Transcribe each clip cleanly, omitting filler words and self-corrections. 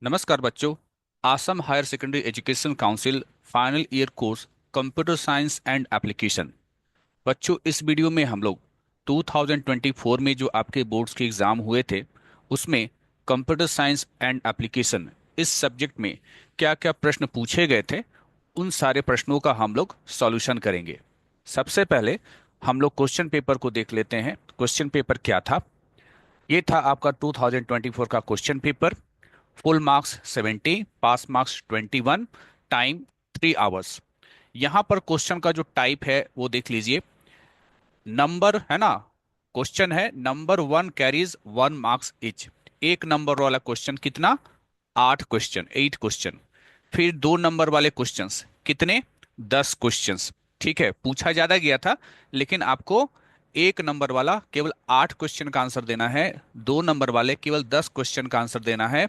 नमस्कार बच्चों। Assam higher secondary education council final year course computer science and application. बच्चों, इस वीडियो में हम लोग 2024 में जो आपके बोर्ड्स के एग्ज़ाम हुए थे उसमें कंप्यूटर साइंस एंड एप्लीकेशन इस सब्जेक्ट में क्या क्या प्रश्न पूछे गए थे उन सारे प्रश्नों का हम लोग सॉल्यूशन करेंगे। सबसे पहले हम लोग क्वेश्चन पेपर को देख लेते हैं। क्वेश्चन पेपर क्या था? ये था आपका 2024 का question paper. Full marks 70, pass marks 21, time 3 hours. यहाँ पर क्वेश्चन का जो टाइप है वो देख लीजिए। नंबर है ना, क्वेश्चन है नंबर 1 कैरीज 1 मार्क्स इच। एक नंबर वाला क्वेश्चन कितना? 8 क्वेश्चन, 8 क्वेश्चन। फिर 2 नंबर वाले क्वेश्चंस कितने? 10 क्वेश्चंस। ठीक है, पूछा ज्यादा गया था लेकिन आपको एक नंबर वाला केवल 8 क्वेश्चन का आंसर देना है, 2 नंबर वाले केवल 10 क्वेश्चन का आंसर देना है,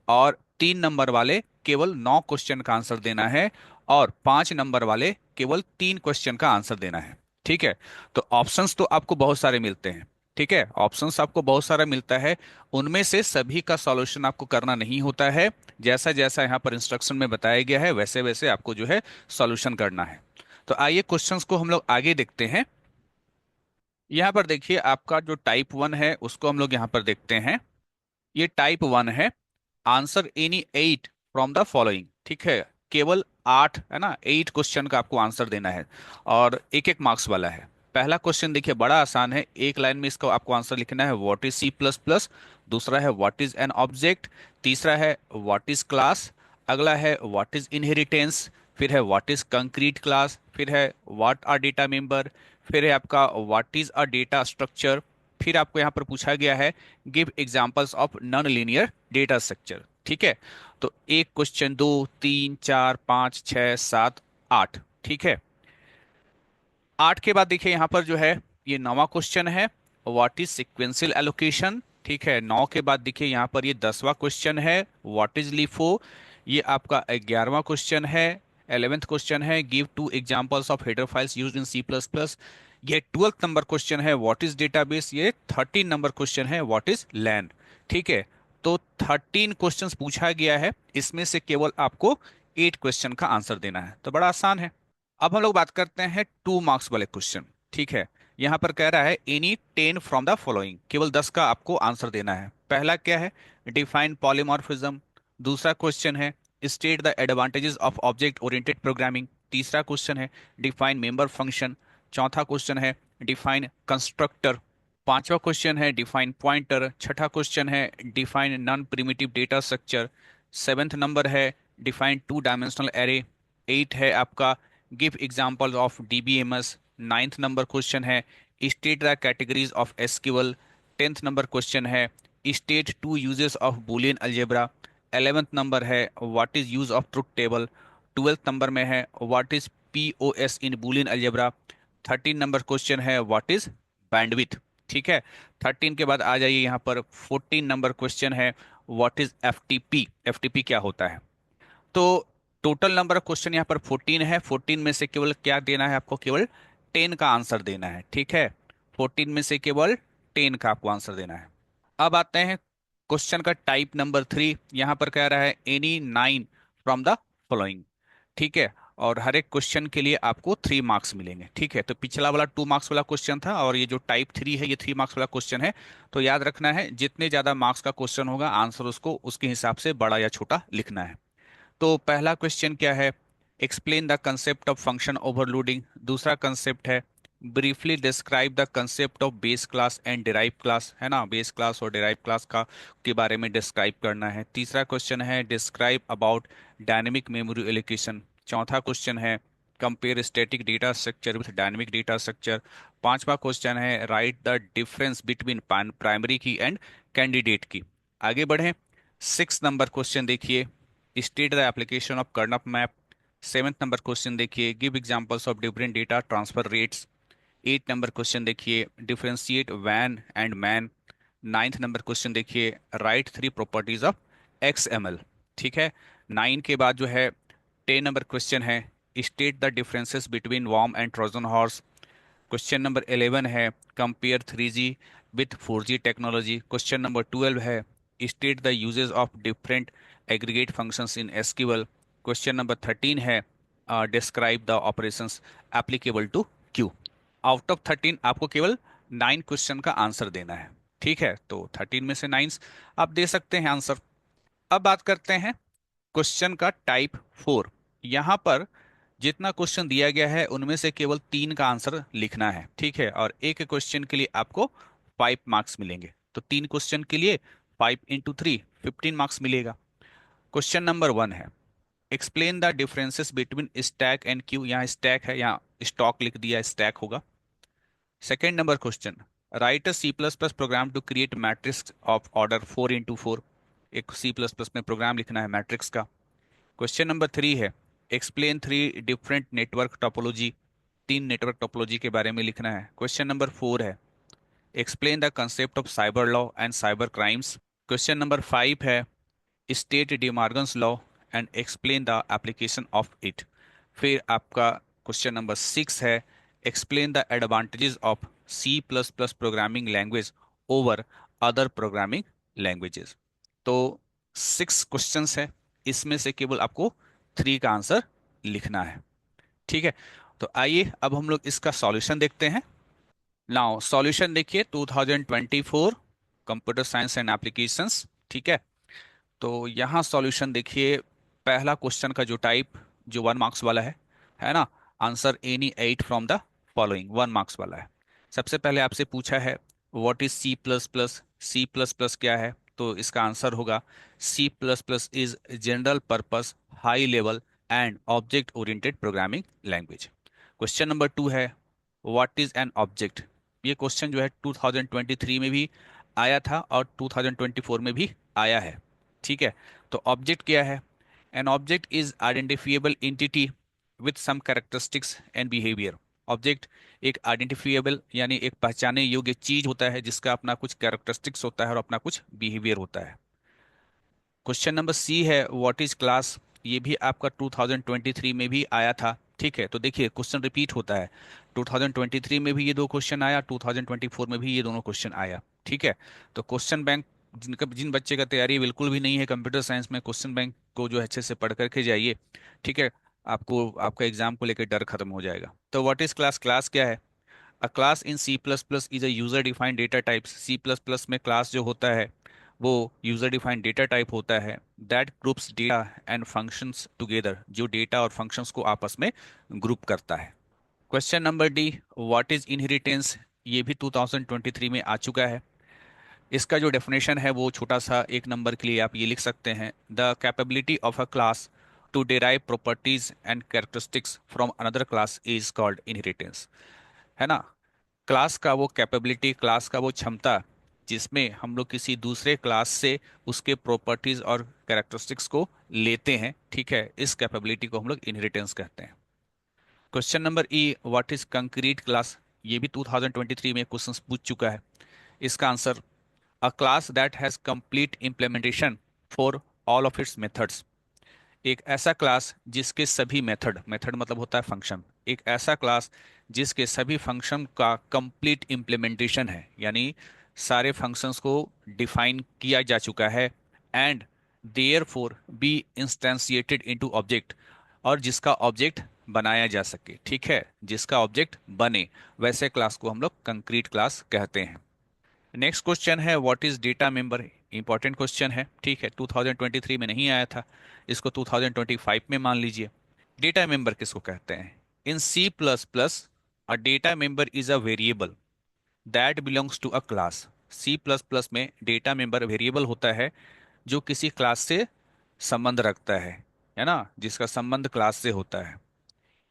और 3 नंबर वाले केवल 9 क्वेश्चन का आंसर देना है, और 5 नंबर वाले केवल 3 क्वेश्चन का आंसर देना है। ठीक है, तो ऑप्शंस तो आपको बहुत सारे मिलते हैं। ठीक है, ऑप्शंस आपको बहुत सारा मिलता है, उनमें से सभी का सॉल्यूशन आपको करना नहीं होता है। जैसा जैसा यहाँ पर इंस्ट्रक्शन में बताया गया है वैसे वैसे आपको जो है सॉल्यूशन करना है। तो आइए क्वेश्चंस को हम लोग आगे देखते हैं। यहाँ पर देखिए, आपका जो टाइप 1 है उसको हम लोग यहाँ पर देखते हैं। ये टाइप 1 है। Answer any 8 from the following. ठीक है, केवल 8 है ना, 8 क्वेश्चन का आपको आंसर देना है और एक एक मार्क्स वाला है। पहला क्वेश्चन देखिए, बड़ा आसान है। एक लाइन में इसका आपको आंसर लिखना है, व्हाट इज C++। दूसरा है व्हाट इज एन ऑब्जेक्ट। तीसरा है व्हाट इज क्लास। अगला है व्हाट इज इनहेरिटेंस। फिर है व्हाट इज कंक्रीट क्लास। फिर है व्हाट आर डेटा मेंबर। फिर है आपका what is a data structure. फिर आपको यहाँ पर पूछा गया है give examples of non linear data structure. ठीक है, तो एक क्वेश्चन, 2, 3, 4, 5, 6, 7, 8। ठीक है, 8 के बाद देखिए यहाँ पर जो है ये 9वां क्वेश्चन है, व्हाट इज सिक्वेंशियल एलोकेशन। ठीक है, 9 के बाद देखिए यहाँ पर ये 10वां क्वेश्चन है, व्हाट इज लिफो। ये आपका 11वां क्वेश्चन है। 11th क्वेश्चन है, give 2 examples of header files used in C++। ये 12th नंबर क्वेश्चन है, व्हाट इज डेटाबेस। ये 13 नंबर क्वेश्चन है, व्हाट इज लैन। ठीक है, तो 13 क्वेश्चंस पूछा गया है, इसमें से केवल आपको 8 क्वेश्चन का आंसर देना है, तो बड़ा आसान है। अब हम लोग बात करते हैं 2 मार्क्स वाले क्वेश्चन। ठीक है, यहाँ पर कह रहा है एनी 10 फ्रॉम द फॉलोइंग, केवल 10 का आपको आंसर देना है। पहला क्या है? Define polymorphism. दूसरा क्वेश्चन है state the advantages of object oriented programming. तीसरा क्वेश्चन है डिफाइन मेंबर फंक्शन। चौथा क्वेश्चन है डिफाइन कंस्ट्रक्टर। पांचवा क्वेश्चन है डिफाइन पॉइंटर। छठा क्वेश्चन है define non primitive data structure. Seventh number है डिफाइन 2 डायमेंशनल एरे। 8 है आपका give example of DBMS। Ninth number question है state the categories of SQL. 10th number question है state 2 uses of Boolean algebra. 11th number है what is use of truth table. 12th number में है what is POS in Boolean algebra. 13 number question है what is bandwidth. ठीक है, 13 के बाद आ जाइए यहाँ पर 14 नंबर क्वेश्चन है व्हाट इज FTP। FTP क्या होता है? तो टोटल नंबर ऑफ क्वेश्चन यहाँ पर 14 है। 14 में से केवल क्या देना है आपको? केवल 10 का आंसर देना है। ठीक है, 14 में से केवल 10 का आपको आंसर देना है। अब आते हैं क्वेश्चन का टाइप नंबर 3। यहाँ पर कह रहा है एनी 9 फ्रॉम द फॉलोइंग। ठीक है, और हर एक क्वेश्चन के लिए आपको 3 मार्क्स मिलेंगे। ठीक है, तो पिछला वाला 2 मार्क्स वाला क्वेश्चन था और ये जो टाइप 3 है ये 3 मार्क्स वाला क्वेश्चन है। तो याद रखना है, जितने ज्यादा मार्क्स का क्वेश्चन होगा आंसर उसको उसके हिसाब से बड़ा या छोटा लिखना है। तो पहला क्वेश्चन क्या है? Explain the concept of function overloading. दूसरा कंसेप्ट है briefly describe the concept of base class and derive class, है ना, बेस क्लास और डिराइव क्लास का के बारे में डिस्क्राइब करना है। तीसरा क्वेश्चन है describe about dynamic memory allocation. चौथा क्वेश्चन है compare static data structure with dynamic data structure. पांचवा क्वेश्चन है write the difference between primary key and candidate key. आगे बढ़ें। 6 नंबर क्वेश्चन देखिए, state the application of Karnaugh map. 7th number question देखिए give examples of different data transfer rates. 8 number question देखिए differentiate वैन and MAN. 9th number question देखिए write 3 properties of XML। ठीक है, 9 के बाद जो है 10 नंबर क्वेश्चन है state the differences between worm and Trojan horse. Question number 11 है compare 3G with 4G technology. Question number 12 है state the uses of different aggregate functions in SQL. Question number 13 है describe the operations applicable to queue. Out of 13 आपको केवल 9 question का answer देना है। ठीक है, तो 13 में से 9 आप दे सकते हैं आंसर। अब बात करते हैं क्वेश्चन का टाइप 4। यहाँ पर जितना क्वेश्चन दिया गया है उनमें से केवल 3 का आंसर लिखना है। ठीक है, और एक क्वेश्चन के लिए आपको 5 मार्क्स मिलेंगे। तो 3 क्वेश्चन के लिए 5 इंटू 3 15 मार्क्स मिलेगा। क्वेश्चन नंबर 1 है explain the differences between stack and queue. यहाँ स्टैक है, यहाँ स्टॉक लिख दिया, स्टैक होगा। Second number question write a C plus plus program to create matrix of order 4 into 4। एक सी प्लस प्लस में प्रोग्राम लिखना है मैट्रिक्स का। क्वेश्चन नंबर 3 है explain 3 different network topology. 3 network topology के बारे में लिखना है। क्वेश्चन नंबर 4 है explain the concept of cyber law and cyber crimes. Question number 5 है state De Morgan's law and explain the application of it. फिर आपका क्वेश्चन नंबर 6 है explain the advantages of C plus plus programming language over other programming languages. तो 6 questions है, इसमें से केवल आपको 3 का आंसर लिखना है। ठीक है, तो आइए अब हम लोग इसका सॉल्यूशन देखते हैं। नाउ सॉल्यूशन देखिए 2024 कंप्यूटर साइंस एंड एप्लीकेशंस। ठीक है, तो यहाँ सॉल्यूशन देखिए, पहला क्वेश्चन का जो टाइप जो 1 मार्क्स वाला है ना, answer any 8 from the following 1 marks वाला है। सबसे पहले आपसे पूछा है what is C plus plus. C plus plus क्या है, तो इसका आंसर होगा C plus plus is general purpose high level and object oriented programming language. Question number 2 है व्हाट इज एन ऑब्जेक्ट। ये क्वेश्चन जो है 2023 में भी आया था और 2024 में भी आया है। ठीक है, तो ऑब्जेक्ट क्या है? An object is identifiable entity with some characteristics and behaviour. Object एक आइडेंटिफिएबल यानी एक पहचाने योग्य चीज होता है जिसका अपना कुछ कैरेक्टरिस्टिक्स होता है और अपना कुछ बिहेवियर होता है। क्वेश्चन नंबर सी है व्हाट इज क्लास। ये भी आपका 2023 में भी आया था। ठीक है, तो देखिए क्वेश्चन रिपीट होता है, 2023 में भी ये 2 क्वेश्चन आया, 2024 में भी ये दोनों क्वेश्चन आया। ठीक है, तो क्वेश्चन बैंक जिन बच्चे का तैयारी बिल्कुल भी नहीं है कंप्यूटर साइंस में, क्वेश्चन बैंक को जो है अच्छे से पढ़ करके जाइए। ठीक है, आपको आपका एग्जाम को लेकर डर खत्म हो जाएगा। तो व्हाट इज क्लास, क्लास क्या है? A class in C plus plus is a user defined data types. C plus plus में क्लास जो होता है वो यूजर डिफाइंड डेटा टाइप होता है that groups data and functions together, जो डेटा और फंक्शंस को आपस में ग्रुप करता है। Question number D what is inheritance. ये भी 2023 में आ चुका है। इसका जो डेफिनेशन है वो छोटा सा 1 नंबर के लिए आप ये लिख सकते हैं the capability of a class to derive properties and characteristics from another class is called inheritance. है ना, क्लास का वो कैपेबिलिटी, क्लास का वो क्षमता जिसमें हम लोग किसी दूसरे क्लास से उसके प्रॉपर्टीज और कैरेक्टरिस्टिक्स को लेते हैं। ठीक है, इस कैपेबिलिटी को हम लोग इनहेरिटेंस कहते हैं। Question number E what is concrete class. ये भी 2023 में क्वेश्चन पूछ चुका है। इसका answer a class that has complete implementation for all of its methods. एक ऐसा क्लास जिसके सभी मेथड, मेथड मतलब होता है फंक्शन, एक ऐसा क्लास जिसके सभी फंक्शन का कंप्लीट इम्प्लीमेंटेशन है, यानी सारे फंक्शंस को डिफाइन किया जा चुका है and therefore be instantiated into object, और जिसका ऑब्जेक्ट बनाया जा सके। ठीक है, जिसका ऑब्जेक्ट बने, वैसे क्लास को हम लोग कंक्रीट क्लास कहते हैं। नेक्स्ट क्वेश्चन है what is data member. Important question है। ठीक है, 2023 में नहीं आया था, इसको 2025 में मान लीजिए। डेटा मेंबर किसको कहते हैं? In C plus plus a data member is a variable that belongs to a class. C plus plus में डेटा मेंबर वेरिएबल होता है जो किसी क्लास से संबंध रखता है ना, जिसका संबंध क्लास से होता है।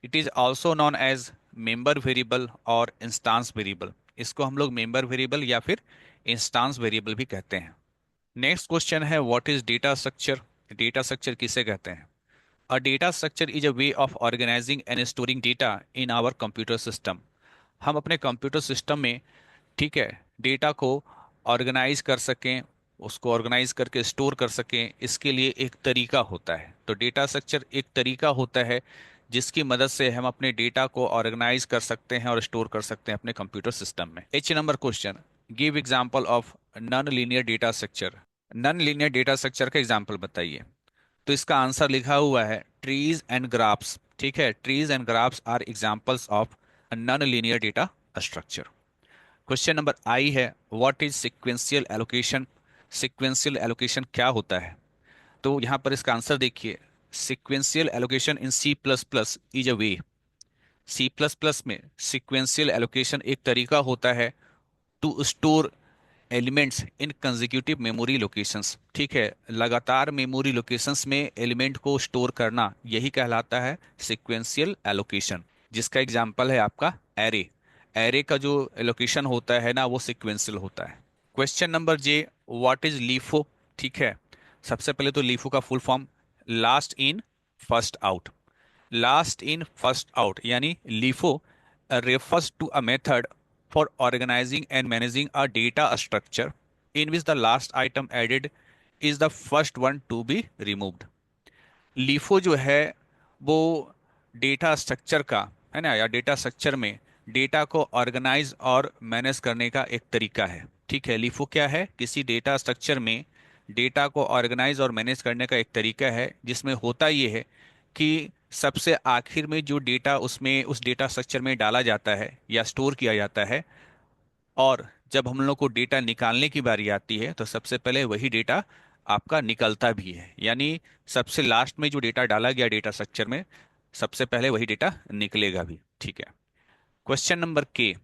It is also known as member variable और इंस्टांस वेरिएबल। इसको हम लोग मेंबर वेरिएबल या फिर इंस्टांस वेरिएबल भी कहते हैं। नेक्स्ट क्वेश्चन है what is data structure. Data structure किसे कहते हैं? A data structure is a way of organising and storing data in our computer system. हम अपने कंप्यूटर सिस्टम में, ठीक है, डेटा को ऑर्गेनाइज कर सकें, उसको ऑर्गेनाइज करके स्टोर कर सकें, इसके लिए एक तरीका होता है। तो डेटा स्ट्रक्चर एक तरीका होता है जिसकी मदद से हम अपने डेटा को ऑर्गेनाइज कर सकते हैं और स्टोर कर सकते हैं अपने कंप्यूटर सिस्टम में। H number question give example of non linear data structure. Non linear data structure का एग्जांपल बताइए। तो इसका आंसर लिखा हुआ है ट्रीज एंड ग्राफ्स। ठीक है, trees and graphs are examples of non linear data structure. Question number I है, what is sequential allocation. Sequential allocation क्या होता है? तो यहाँ पर इसका आंसर देखिए, sequential allocation in C plus plus is a way. C plus plus में सिक्वेंशियल एलोकेशन एक तरीका होता है to store elements in consecutive memory locations. ठीक है, लगातार मेमोरी लोकेशंस में एलिमेंट को स्टोर करना, यही कहलाता है सिक्वेंशियल एलोकेशन, जिसका एग्जांपल है आपका एरे। एरे का जो एलोकेशन होता है ना, वो सिक्वेंशियल होता है। Question number J, what is LIFO. ठीक है, सबसे पहले तो लीफो का full form last in first out. Last in first out यानी LIFO refers to a method for organizing and managing a data structure in which the last item added is the first one to be removed। LIFO जो है वो data structure का, है ना, या data structure में data को organise और मैनेज करने का एक तरीका है। ठीक है, LIFO क्या है? किसी डेटा स्ट्रक्चर में डेटा को ऑर्गेनाइज और मैनेज करने का एक तरीका है, जिसमें होता ये है कि सबसे आखिर में जो डेटा उसमें उस डेटा स्ट्रक्चर में डाला जाता है या स्टोर किया जाता है, और जब हम लोग को डेटा निकालने की बारी आती है तो सबसे पहले वही डेटा आपका निकलता भी है। यानी सबसे लास्ट में जो डेटा डाला गया डेटा स्ट्रक्चर में, सबसे पहले वही डेटा निकलेगा भी। ठीक है, क्वेश्चन नंबर के,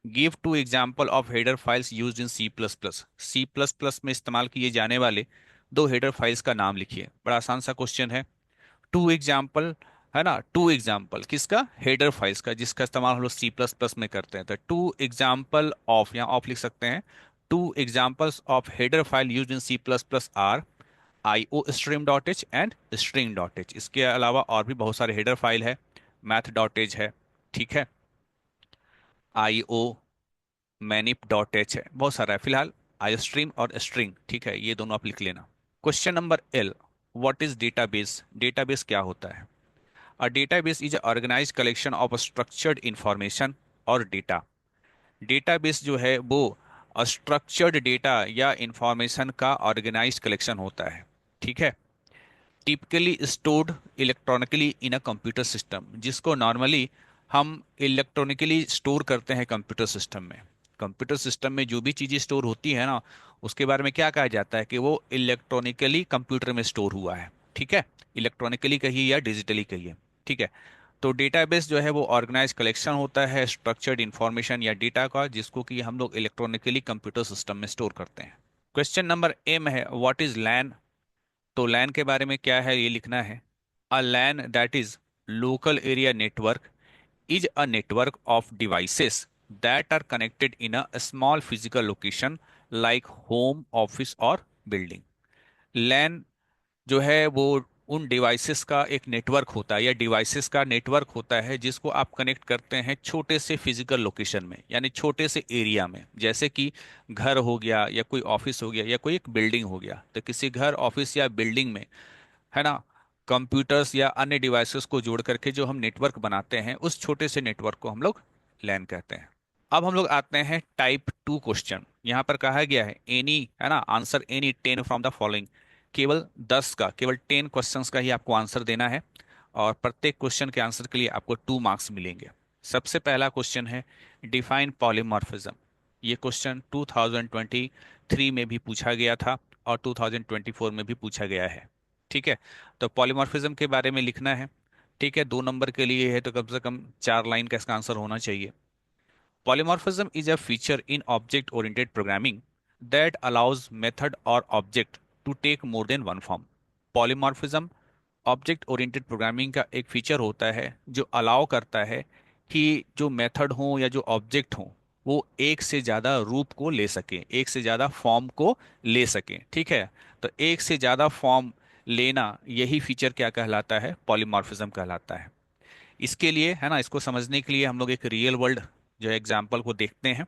give two example of header files used in C plus plus. C plus plus में इस्तेमाल किए जाने वाले दो हेडर फाइल्स का नाम लिखिए। बड़ा आसान सा क्वेश्चन है। टू एग्जाम्पल, है ना, टू एग्जाम्पल किसका? हेडर फाइल्स का, जिसका इस्तेमाल हम लोग सी प्लस प्लस में करते हैं। तो टू एग्जाम्पल ऑफ, यहाँ ऑफ लिख सकते हैं। Two examples of header file use in C plus plus are IO stream dot H and string dot H. इसके अलावा और भी बहुत सारे हेडर फाइल है, मैथ डॉट एच है, ठीक है, IO मैनिप डॉट एच है, बहुत सारा है। फिलहाल आई स्ट्रीम और स्ट्रिंग, ठीक है, ये दोनों आप लिख लेना। Question number L, what is database. Database क्या होता है? A database is an organized collection of structured information और डेटा। डेटाबेस जो है वो स्ट्रक्चर्ड डेटा या इंफॉर्मेशन का ऑर्गेनाइज्ड कलेक्शन होता है। ठीक है, typically stored electronically in a computer system, जिसको नॉर्मली हम इलेक्ट्रॉनिकली स्टोर करते हैं कंप्यूटर सिस्टम में। कंप्यूटर सिस्टम में जो भी चीज़ें स्टोर होती है ना, उसके बारे में क्या कहा जाता है कि वो इलेक्ट्रॉनिकली कंप्यूटर में स्टोर हुआ है। ठीक है, इलेक्ट्रॉनिकली कहिए या डिजिटली कहिए। ठीक है, तो डेटाबेस जो है वो ऑर्गेनाइज कलेक्शन होता है स्ट्रक्चर्ड इंफॉर्मेशन या डेटा का, जिसको कि हम लोग इलेक्ट्रॉनिकली कंप्यूटर सिस्टम में स्टोर करते हैं। क्वेश्चन नंबर एम है, व्हाट इज लैन। तो लैन के बारे में क्या है ये लिखना है। A LAN that is local area network is a network of devices that are connected in a small physical location like home, office और building। LAN जो है वो उन डिवाइसेस का एक नेटवर्क होता है या डिवाइसेस का नेटवर्क होता है, जिसको आप कनेक्ट करते हैं छोटे से फिजिकल लोकेशन में, यानी छोटे से एरिया में। जैसे कि घर हो गया या कोई ऑफिस हो गया या कोई एक बिल्डिंग हो गया, तो किसी घर, ऑफिस या बिल्डिंग में, है ना, कंप्यूटर्स या अन्य डिवाइसेस को जोड़ करके जो हम नेटवर्क बनाते हैं, उस छोटे से नेटवर्क को हम लोग लैन कहते हैं। अब हम लोग आते हैं टाइप 2 क्वेश्चन। यहाँ पर कहा गया है एनी, है ना, answer any 10 from the following. केवल 10 का, केवल 10 क्वेश्चंस का ही आपको आंसर देना है, और प्रत्येक क्वेश्चन के आंसर के लिए आपको 2 मार्क्स मिलेंगे। सबसे पहला क्वेश्चन है डिफाइन पॉलीमॉर्फिज्म। ये क्वेश्चन 2023 में भी पूछा गया था और 2024 में भी पूछा गया है। ठीक है, तो पॉलीमॉर्फिज्म के बारे में लिखना है। ठीक है, 2 नंबर के लिए है तो कम से कम 4 लाइन का इसका आंसर होना चाहिए। Polymorphism is a feature in object-oriented programming that allows method or object to take more than one form। Polymorphism object oriented programming का एक फीचर होता है जो अलाउ करता है कि जो मेथड हो या जो ऑब्जेक्ट हो वो एक से ज़्यादा रूप को ले सकें, एक से ज़्यादा फॉर्म को ले सकें। ठीक है, तो एक से ज़्यादा फॉर्म लेना, यही फीचर क्या कहलाता है? पॉलीमॉर्फिज्म कहलाता है। इसके लिए, है ना, इसको समझने के लिए हम लोग एक रियल वर्ल्ड जो है एग्जाम्पल को देखते हैं।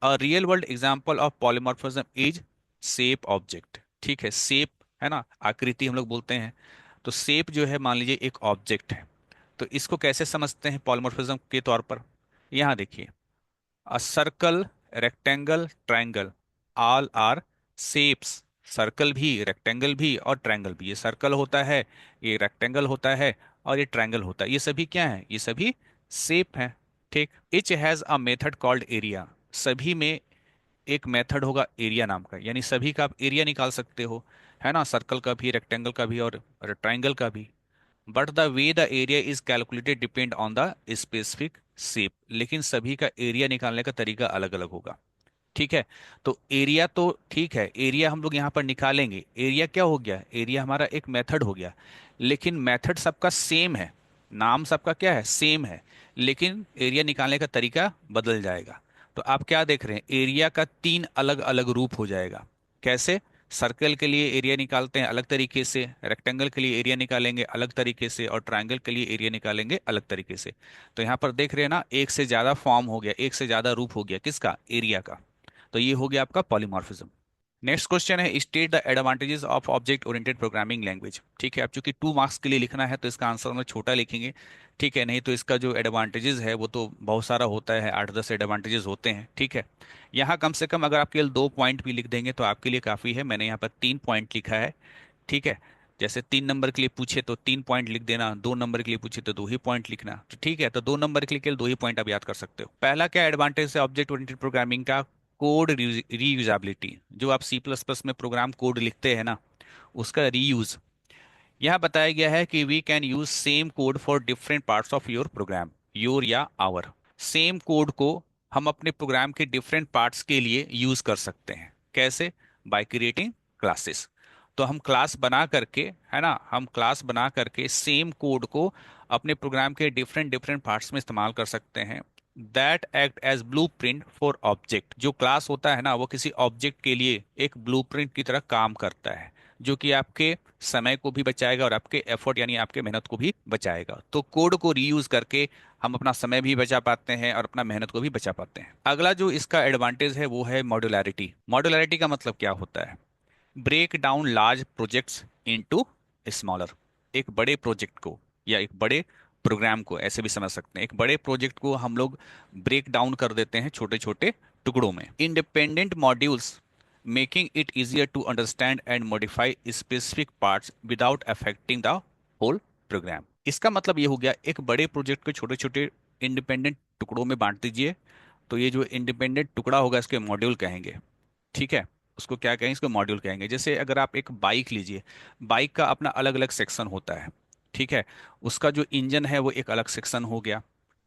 A real world example of polymorphism is shape object. ठीक है, शेप, है ना, आकृति हम लोग बोलते हैं। तो शेप जो है, मान लीजिए एक ऑब्जेक्ट है, तो इसको कैसे समझते हैं पॉलीमॉर्फिज्म के तौर पर? यहाँ देखिए, a circle, rectangle, triangle, all are shapes circle भी, रेक्टेंगल भी और ट्रायंगल भी। ये सर्कल होता है, ये रेक्टेंगल होता है और ये ट्रायंगल होता है। ये सभी क्या है? ये सभी शेप है। ठीक। Etch has a method called area. सभी में एक मेथड होगा एरिया नाम का, यानी सभी का आप एरिया निकाल सकते हो, है ना, सर्कल का भी, रेक्टेंगल का भी और ट्रायंगल का भी। But the way the area is calculated depend on the specific shape. लेकिन सभी का एरिया निकालने का तरीका अलग अलग होगा। ठीक है। तो एरिया तो ठीक है, एरिया हम लोग यहाँ पर निकालेंगे। एरिया क्या हो गया? एरिया हमारा एक मेथड हो गया। लेकिन मेथड सबका सेम है, नाम सबका क्या है? सेम है। लेकिन एरिया निकालने का तरीका बदल जाएगा। तो आप क्या देख रहे हैं? एरिया का तीन अलग अलग रूप हो जाएगा। कैसे? सर्कल के लिए एरिया निकालते हैं अलग तरीके से, रेक्टेंगल के लिए एरिया निकालेंगे अलग तरीके से, और ट्रायंगल के लिए एरिया निकालेंगे अलग तरीके से। तो यहाँ पर देख रहे हैं ना, एक से ज्यादा फॉर्म हो गया, एक से ज्यादा रूप हो गया। किसका? एरिया का। तो ये हो गया आपका पॉलीमॉर्फिज्म। नेक्स्ट क्वेश्चन है, state the advantages of object oriented programming language. ठीक है, अब चूंकि 2 मार्क्स के लिए लिखना है तो इसका आंसर हम लोग छोटा लिखेंगे। ठीक है, नहीं तो इसका जो एडवांटेजेस है वो तो बहुत सारा होता है, 8-10 एडवांटेजेस होते हैं। ठीक है, यहाँ कम से कम अगर आप केवल 2 पॉइंट भी लिख देंगे तो आपके लिए काफ़ी है। मैंने यहाँ पर 3 पॉइंट लिखा है। ठीक है, जैसे 3 नंबर के लिए पूछे तो 3 पॉइंट लिख देना, 2 नंबर के लिए पूछे तो 2 ही पॉइंट लिखना। तो ठीक है, तो 2 नंबर के लिए केवल 2 ही पॉइंट आप याद कर सकते हो। पहला क्या एडवांटेज है ऑब्जेक्ट ओरिएंटेड प्रोग्रामिंग का? Code reusability. जो आप C++ में प्रोग्राम कोड लिखते हैं ना, उसका रीयूज। यह बताया गया है कि we can use same code for different parts of your program, your या आवर। सेम कोड को हम अपने प्रोग्राम के डिफरेंट पार्ट्स के लिए यूज कर सकते हैं। कैसे? By creating classes. तो हम क्लास बना करके, है ना, हम क्लास बना करके सेम कोड को अपने प्रोग्राम के डिफरेंट डिफरेंट पार्ट्स में इस्तेमाल कर सकते हैं। That act as blueprint for object. जो क्लास होता है ना, वो किसी ऑब्जेक्ट के लिए एक ब्लूप्रिंट की तरह काम करता है, जो कि आपके समय को भी बचाएगा और आपके एफर्ट यानी आपके मेहनत को भी बचाएगा। तो कोड को रीयूज करके हम अपना समय भी बचा पाते हैं और अपना मेहनत को भी बचा पाते हैं। अगला जो इसका एडवांटेज है वो है मॉड्युलैरिटी। मॉड्युलैरिटी का मतलब क्या होता है? Break down large projects into smaller. एक बड़े प्रोजेक्ट को या एक बड़े प्रोग्राम को ऐसे भी समझ सकते हैं, एक बड़े प्रोजेक्ट को हम लोग ब्रेक डाउन कर देते हैं छोटे छोटे टुकड़ों में। Independent modules making it easier to understand and modify specific parts without affecting the whole program. इसका मतलब ये हो गया, एक बड़े प्रोजेक्ट को छोटे छोटे इंडिपेंडेंट टुकड़ों में बांट दीजिए। तो ये जो इंडिपेंडेंट टुकड़ा होगा इसके मॉड्यूल कहेंगे। ठीक है, उसको क्या कहेंगे? इसको मॉड्यूल कहेंगे। जैसे अगर आप एक बाइक लीजिए, बाइक का अपना अलग अलग सेक्शन होता है। ठीक है, उसका जो इंजन है वो एक अलग सेक्शन हो गया।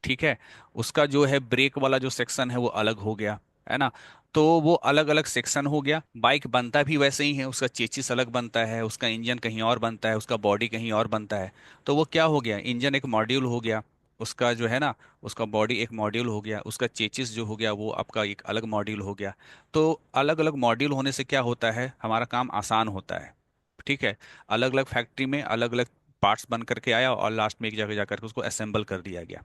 ठीक है, उसका जो है ब्रेक वाला जो सेक्शन है वो अलग हो गया, है ना। तो वो अलग अलग सेक्शन हो गया। बाइक बनता भी वैसे ही है, उसका चेचिस अलग बनता है, उसका इंजन कहीं और बनता है, उसका बॉडी कहीं और बनता है। तो वो क्या हो गया? इंजन एक मॉड्यूल हो गया, उसका जो है ना, उसका बॉडी एक मॉड्यूल हो गया, उसका चेचिस जो हो गया वो आपका एक अलग मॉड्यूल हो गया। तो अलग अलग मॉड्यूल होने से क्या होता है? हमारा काम आसान होता है। ठीक है, अलग अलग फैक्ट्री में अलग अलग पार्ट्स बन करके आया और लास्ट में एक जगह जाकर के उसको असेंबल कर दिया गया।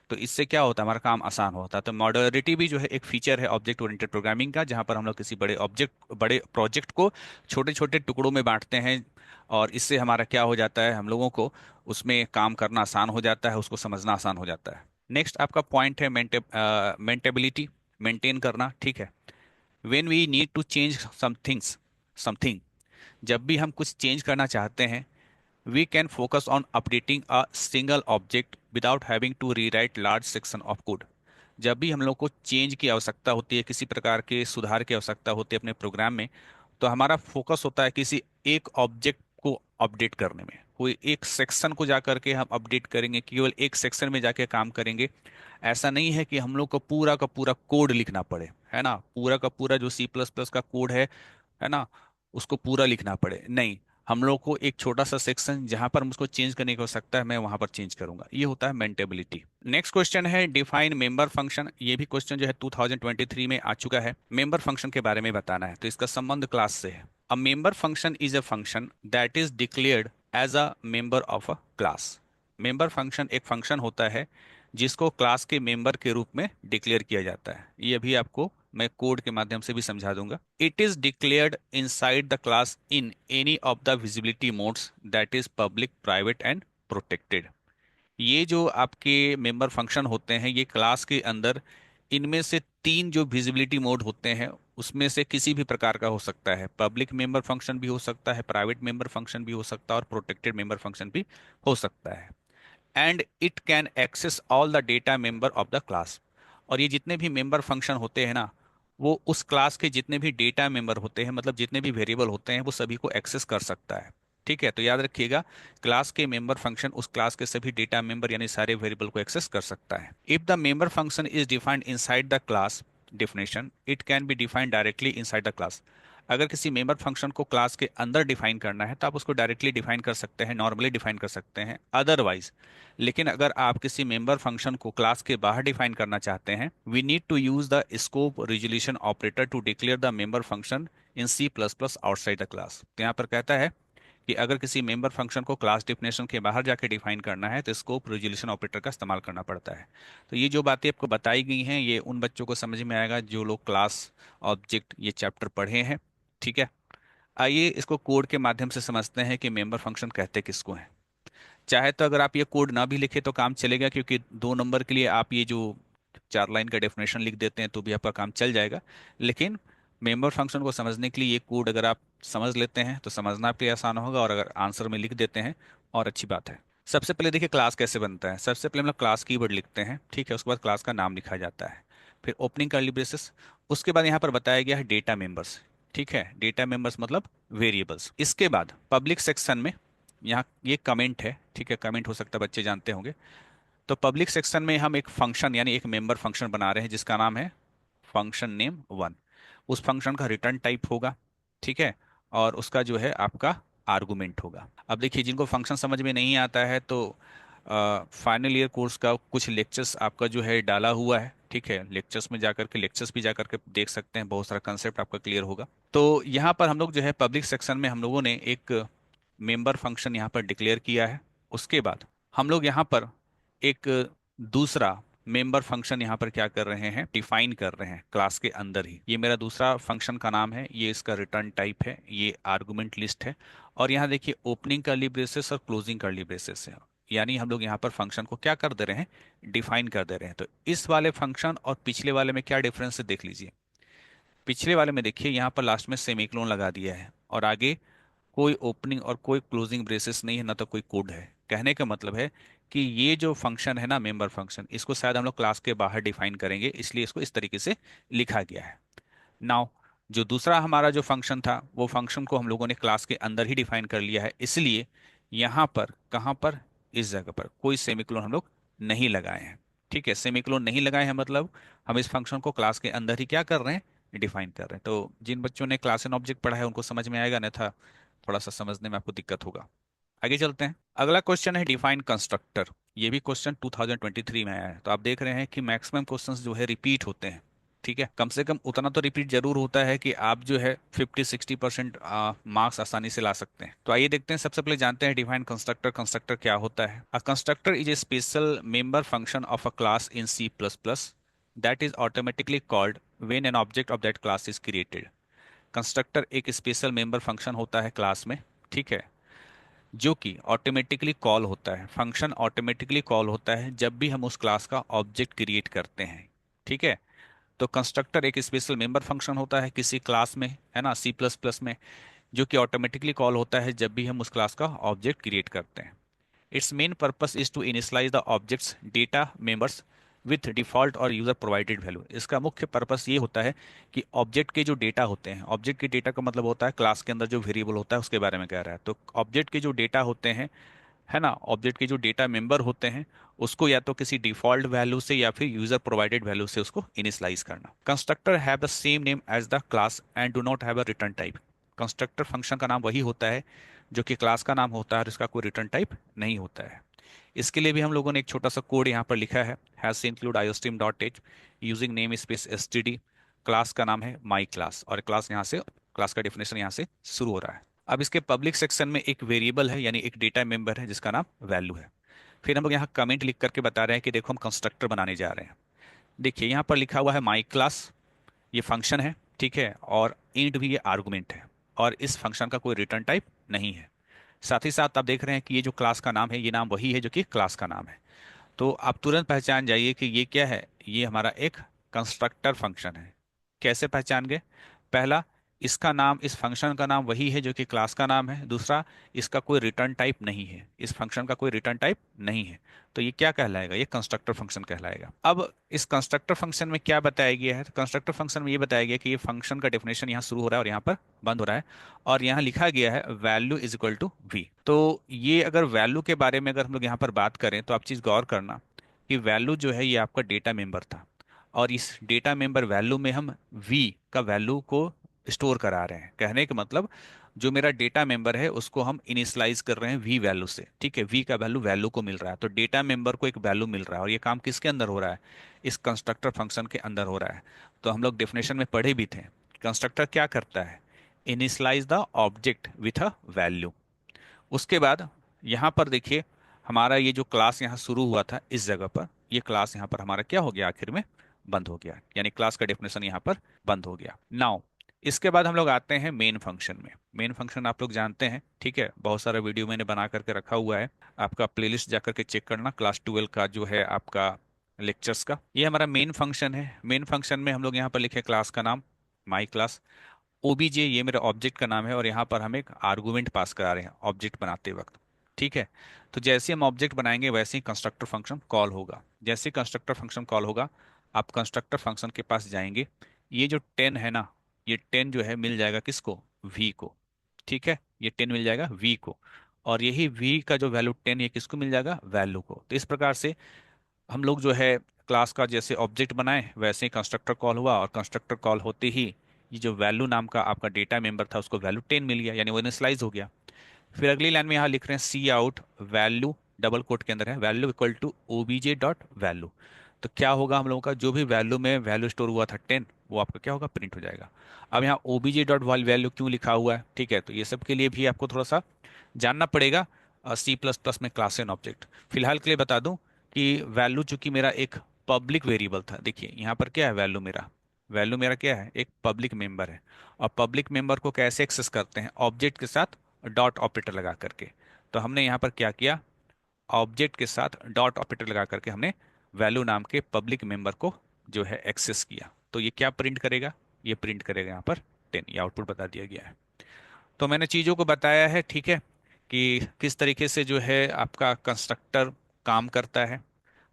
तो इससे क्या होता है? हमारा काम आसान होता है। तो मॉड्युलरिटी भी जो है एक फीचर है ऑब्जेक्ट ओरिएंटेड प्रोग्रामिंग का, जहां पर हम लोग किसी बड़े प्रोजेक्ट को छोटे छोटे टुकड़ों में बांटते हैं। और इससे हमारा क्या हो जाता है? हम लोगों को उसमें काम करना आसान हो जाता है, उसको समझना आसान हो जाता है। नेक्स्ट आपका पॉइंट है मेंटेबिलिटी, मेंटेन करना। ठीक है, when we need to change something, जब भी हम कुछ चेंज करना चाहते हैं, we can focus on updating a single object without having to rewrite large section of code. जब भी हम लोग को चेंज की आवश्यकता होती है, किसी प्रकार के सुधार की आवश्यकता होती है अपने प्रोग्राम में, तो हमारा फोकस होता है किसी एक ऑब्जेक्ट को अपडेट करने में। कोई एक सेक्शन को जाकर के हम अपडेट करेंगे, केवल एक सेक्शन में जाके काम करेंगे। ऐसा नहीं है कि हम लोग को पूरा का पूरा कोड लिखना पड़े, है ना, पूरा का पूरा जो C++ का कोड है ना, उसको पूरा लिखना पड़े। नहीं, हम लोग को एक छोटा सा सेक्शन जहां पर मुझको चेंज करने की आवश्यकता है मैं वहां पर चेंज करूंगा। ये होता है मेंटेबिलिटी। नेक्स्ट क्वेश्चन है डिफाइन मेंबर फंक्शन। ये भी क्वेश्चन जो है 2023 में आ चुका है। मेंबर फंक्शन के बारे में बताना है, तो इसका संबंध क्लास से है। A member function is a function that is declared as a member of a class. Member function एक फंक्शन होता है जिसको क्लास के मेंबर के रूप में डिक्लेयर किया जाता है। ये अभी आपको मैं कोड के माध्यम से भी समझा दूंगा। It is declared inside the class in any of the visibility modes that is public, private and protected. ये जो आपके मेंबर फंक्शन होते हैं ये क्लास के अंदर, इनमें से 3 जो विजिबिलिटी मोड होते हैं उसमें से किसी भी प्रकार का हो सकता है। पब्लिक मेंबर फंक्शन भी हो सकता है, प्राइवेट मेंबर फंक्शन भी हो सकता है और प्रोटेक्टेड मेंबर फंक्शन भी हो सकता है। And it can access all the data member of the class. और ये जितने भी मेंबर फंक्शन होते हैं ना, वो उस क्लास के जितने भी डेटा मेंबर होते हैं, मतलब जितने भी वेरिएबल होते हैं, वो सभी को एक्सेस कर सकता है। ठीक है, तो याद रखिएगा, क्लास के मेंबर फंक्शन उस क्लास के सभी डेटा मेंबर यानी सारे वेरिएबल को एक्सेस कर सकता है। If the member function is defined inside the class definition, it can be defined directly inside the class। अगर किसी मेंबर फंक्शन को क्लास के अंदर डिफाइन करना है तो आप उसको डायरेक्टली डिफाइन कर सकते हैं, नॉर्मली डिफाइन कर सकते हैं अदरवाइज। लेकिन अगर आप किसी मेंबर फंक्शन को क्लास के बाहर डिफाइन करना चाहते हैं, we need to use the scope resolution operator to declare the member function in C plus plus outside the class. तो यहाँ पर कहता है कि अगर किसी मेंबर फंक्शन को क्लास डिफिनेशन के बाहर जाके डिफाइन करना है तो स्कोप रिजोल्यूशन ऑपरेटर का इस्तेमाल करना पड़ता है। तो ये जो बातें आपको बताई गई हैं, ये उन बच्चों को समझ में आएगा जो लोग क्लास ऑब्जेक्ट ये चैप्टर पढ़े हैं। ठीक है, आइए इसको कोड के माध्यम से समझते हैं कि मेंबर फंक्शन कहते किसको हैं। चाहे तो अगर आप ये कोड ना भी लिखे तो काम चलेगा, क्योंकि 2 नंबर के लिए आप ये जो 4 लाइन का डेफिनेशन लिख देते हैं तो भी आपका काम चल जाएगा। लेकिन मेंबर फंक्शन को समझने के लिए ये कोड अगर आप समझ लेते हैं तो समझना आपके लिए आसान होगा, और अगर आंसर में लिख देते हैं और अच्छी बात है। सबसे पहले देखिए क्लास कैसे बनता है। सबसे पहले हम लोग क्लास कीवर्ड लिखते हैं, ठीक है, उसके बाद क्लास का नाम लिखा जाता है, फिर ओपनिंग कर्ली ब्रेसेस, उसके बाद यहाँ पर बताया गया है डेटा मेंबर्स। ठीक है, डेटा मेंबर्स मतलब वेरिएबल्स। इसके बाद पब्लिक सेक्शन में यहाँ ये कमेंट है, ठीक है, कमेंट हो सकता है बच्चे जानते होंगे। तो पब्लिक सेक्शन में हम एक फंक्शन यानी एक मेंबर फंक्शन बना रहे हैं जिसका नाम है फंक्शन नेम 1। उस फंक्शन का रिटर्न टाइप होगा, ठीक है, और उसका जो है आपका आर्गुमेंट होगा। अब देखिए, जिनको फंक्शन समझ में नहीं आता है तो फाइनल ईयर कोर्स का कुछ लेक्चर्स आपका जो है डाला हुआ है, ठीक है, लेक्चर्स में जाकर के लेक्चर्स भी जाकर के देख सकते हैं, बहुत सारा कंसेप्ट आपका क्लियर होगा। तो यहाँ पर हम लोग जो है पब्लिक सेक्शन में हम लोगों ने एक मेंबर फंक्शन यहाँ पर डिक्लेयर किया है। उसके बाद हम लोग यहाँ पर एक दूसरा मेंबर फंक्शन यहाँ पर क्या कर रहे हैं, डिफाइन कर रहे हैं क्लास के अंदर ही। ये मेरा दूसरा फंक्शन का नाम है, ये इसका रिटर्न टाइप है, ये आर्गुमेंट लिस्ट है। और यहाँ देखिए ओपनिंग कर्ली ब्रेसेस और क्लोजिंग कर्ली ब्रेसेस है, यानी हम लोग यहाँ पर फंक्शन को क्या कर दे रहे हैं, डिफाइन कर दे रहे हैं। तो इस वाले फंक्शन और पिछले वाले में क्या डिफरेंस है देख लीजिए। पिछले वाले में देखिए यहाँ पर लास्ट में सेमीकोलन लगा दिया है और आगे कोई ओपनिंग और कोई क्लोजिंग ब्रेसेस नहीं है, ना तो कोई कोड है। कहने का मतलब है कि ये जो फंक्शन है ना मेंबर फंक्शन, इसको शायद हम लोग क्लास के बाहर डिफाइन करेंगे, इसलिए इसको इस तरीके से लिखा गया है। नाउ जो दूसरा हमारा जो फंक्शन था, वो फंक्शन को हम लोगों ने क्लास के अंदर ही डिफाइन कर लिया है, इसलिए यहाँ पर कहाँ पर, इस जगह पर कोई सेमीकोलन हम लोग नहीं लगाए हैं। ठीक है, सेमीकोलन नहीं लगाए हैं मतलब हम इस फंक्शन को क्लास के अंदर ही क्या कर रहे हैं, डिफाइन कर रहे हैं। तो जिन बच्चों ने क्लास एंड ऑब्जेक्ट पढ़ा है उनको समझ में आएगा, अन्यथा थोड़ा सा समझने में आपको दिक्कत होगा। आगे चलते हैं। अगला क्वेश्चन है डिफाइन कंस्ट्रक्टर। ये भी क्वेश्चन 2023 में आया है। तो आप देख रहे हैं कि मैक्सिमम क्वेश्चंस जो है रिपीट होते हैं। ठीक है, कम से कम उतना तो रिपीट जरूर होता है कि आप जो है 50-60% मार्क्स आसानी से ला सकते हैं। तो आइए देखते हैं, सबसे पहले जानते हैं डिफाइन कंस्ट्रक्टर। कंस्ट्रक्टर क्या होता है? A constructor is a special member function of a class in C plus plus that is automatically called when an object of that class is created. Constructor एक स्पेशल मेंबर फंक्शन होता है class में, ठीक है, जो कि automatically call होता है। फंक्शन ऑटोमेटिकली कॉल होता है जब भी हम उस क्लास का ऑब्जेक्ट क्रिएट करते हैं। ठीक है, तो कंस्ट्रक्टर एक स्पेशल मेंबर फंक्शन होता है किसी क्लास में, है ना, सी प्लस प्लस में, जो कि ऑटोमेटिकली कॉल होता है जब भी हम उस क्लास का ऑब्जेक्ट क्रिएट करते हैं। Its main purpose is to initialize the object's data members with default और यूजर प्रोवाइडेड वैल्यू। इसका मुख्य पर्पस ये होता है कि ऑब्जेक्ट के जो डेटा होते हैं, ऑब्जेक्ट के डेटा का मतलब होता है क्लास के अंदर जो वेरिएबल होता है उसके बारे में कह रहा है। तो ऑब्जेक्ट के जो डेटा होते हैं, है ना, ऑब्जेक्ट के जो डेटा मेंबर होते हैं, उसको या तो किसी डिफॉल्ट वैल्यू से या फिर यूजर प्रोवाइडेड वैल्यू से उसको इनिशियलाइज करना। Constructor have the same name as the class and do not have a return type. Constructor function का नाम वही होता है जो कि क्लास का नाम होता है और इसका कोई रिटर्न टाइप नहीं होता है। इसके लिए भी हम लोगों ने एक छोटा सा कोड यहाँ पर लिखा है, has include iostream dot H using name space STD. Class का नाम है माई क्लास और क्लास यहाँ से, क्लास का डेफिनेशन यहाँ से शुरू हो रहा है। अब इसके पब्लिक सेक्शन में एक वेरिएबल है यानी एक डेटा मेंबर है जिसका नाम वैल्यू है। फिर हम लोग यहाँ कमेंट लिख करके बता रहे हैं कि देखो हम कंस्ट्रक्टर बनाने जा रहे हैं। देखिए यहाँ पर लिखा हुआ है माई क्लास, ये फंक्शन है, ठीक है, और इंट भी ये आर्गुमेंट है, और इस फंक्शन का कोई रिटर्न टाइप नहीं है। साथ ही साथ आप देख रहे हैं कि ये जो क्लास का नाम है, ये नाम वही है जो कि क्लास का नाम है। तो आप तुरंत पहचान जाइए कि ये क्या है, ये हमारा एक कंस्ट्रक्टर फंक्शन है। कैसे पहचान गए? पहला, इसका नाम, इस फंक्शन का नाम वही है जो कि क्लास का नाम है। दूसरा, इसका कोई रिटर्न टाइप नहीं है, इस फंक्शन का कोई रिटर्न टाइप नहीं है। तो ये क्या कहलाएगा? ये कंस्ट्रक्टर फंक्शन कहलाएगा। अब इस कंस्ट्रक्टर फंक्शन में क्या बताया गया है? तो कंस्ट्रक्टर फंक्शन में ये बताया गया कि ये फंक्शन का डेफिनेशन यहाँ शुरू हो रहा है और यहाँ पर बंद हो रहा है, और यहाँ लिखा गया है value is equal to v. तो ये अगर वैल्यू के बारे में अगर हम लोग यहाँ पर बात करें तो आप चीज़ गौर करना कि वैल्यू जो है ये आपका डेटा मेंबर था, और इस डेटा मेंबर वैल्यू में हम वी का वैल्यू को स्टोर करा रहे हैं। कहने का मतलब जो मेरा डेटा मेंबर है उसको हम इनिशियलाइज कर रहे हैं वी वैल्यू से, ठीक है। वी का वैल्यू वैल्यू को मिल रहा है, तो डेटा मेंबर को एक वैल्यू मिल रहा है, और ये काम किसके अंदर हो रहा है? इस कंस्ट्रक्टर फंक्शन के अंदर हो रहा है। तो हम लोग डेफिनेशन में पढ़े भी थे, कंस्ट्रक्टर क्या करता है? Initialize the object with a value. उसके बाद यहाँ पर देखिए, हमारा ये जो क्लास यहाँ शुरू हुआ था इस जगह पर, ये क्लास यहाँ पर हमारा क्या हो गया? आखिर में बंद हो गया, यानी क्लास का डेफिनेशन यहाँ पर बंद हो गया। नाउ इसके बाद हम लोग आते हैं मेन फंक्शन में। मेन फंक्शन आप लोग जानते हैं, ठीक है, बहुत सारा वीडियो मैंने बना करके रखा हुआ है, आपका प्लेलिस्ट जा करके चेक करना, क्लास 12 का जो है आपका लेक्चर्स का। ये हमारा मेन फंक्शन है। मेन फंक्शन में हम लोग यहाँ पर लिखे क्लास का नाम माई क्लास, ओबीजे ये मेरा ऑब्जेक्ट का नाम है, और यहाँ पर हम एक आर्गुमेंट पास करा रहे हैं ऑब्जेक्ट बनाते वक्त, ठीक है। तो जैसे हम ऑब्जेक्ट बनाएंगे वैसे ही कंस्ट्रक्टर फंक्शन कॉल होगा। जैसे ही कंस्ट्रक्टर फंक्शन कॉल होगा, आप कंस्ट्रक्टर फंक्शन के पास जाएंगे, ये जो 10 है ना, ये 10 जो है मिल जाएगा किसको? वी को, ठीक है। ये 10 मिल जाएगा वी को, और यही वी का जो वैल्यू 10 ये किसको मिल जाएगा? वैल्यू को। तो इस प्रकार से हम लोग जो है क्लास का जैसे ऑब्जेक्ट बनाए वैसे ही कंस्ट्रक्टर कॉल हुआ, और कंस्ट्रक्टर कॉल होते ही ये जो वैल्यू नाम का आपका डेटा मेंबर था उसको वैल्यू 10 मिल गया, यानी वो इनिशियलाइज हो गया। फिर अगली लाइन में यहाँ लिख रहे हैं C out value, double quote के अंदर है, value equal to OBJ dot value. तो क्या होगा? हम लोगों का जो भी वैल्यू में वैल्यू स्टोर हुआ था 10, वो आपका क्या होगा? प्रिंट हो जाएगा। अब यहाँ ओबीजे डॉट वैल्यू क्यों लिखा हुआ है, ठीक है, तो ये सब के लिए भी आपको थोड़ा सा जानना पड़ेगा सी प्लस प्लस में क्लास एंड ऑब्जेक्ट। फिलहाल के लिए बता दूं कि वैल्यू चूंकि मेरा एक पब्लिक वेरिएबल था, देखिए यहाँ पर क्या है? वैल्यू मेरा क्या है? एक पब्लिक मेंबर है। और पब्लिक मेंबर को कैसे एक्सेस करते हैं? ऑब्जेक्ट के साथ डॉट ऑपरेटर लगा करके। तो हमने यहाँ पर क्या किया? ऑब्जेक्ट के साथ डॉट ऑपरेटर लगा करके हमने वैल्यू नाम के पब्लिक मेंबर को जो है एक्सेस किया। तो ये क्या प्रिंट करेगा? ये प्रिंट करेगा यहाँ पर 10, ये आउटपुट बता दिया गया है। तो मैंने चीज़ों को बताया है, ठीक है, कि किस तरीके से जो है आपका कंस्ट्रक्टर काम करता है।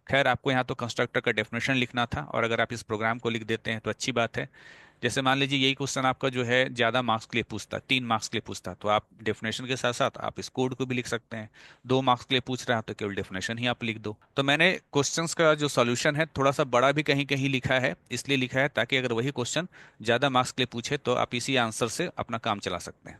खैर आपको यहाँ तो कंस्ट्रक्टर का डेफिनेशन लिखना था, और अगर आप इस प्रोग्राम को लिख देते हैं तो अच्छी बात है। जैसे मान लीजिए यही क्वेश्चन आपका जो है ज़्यादा मार्क्स के लिए पूछता, 3 मार्क्स के लिए पूछता, तो आप डेफिनेशन के साथ साथ आप इस कोड को भी लिख सकते हैं। 2 मार्क्स के लिए पूछ रहा है तो केवल डेफिनेशन ही आप लिख दो। तो मैंने क्वेश्चंस का जो सॉल्यूशन है थोड़ा सा बड़ा भी कहीं कहीं लिखा है, इसलिए लिखा है ताकि अगर वही क्वेश्चन ज़्यादा मार्क्स के लिए पूछे तो आप इसी आंसर से अपना काम चला सकते हैं।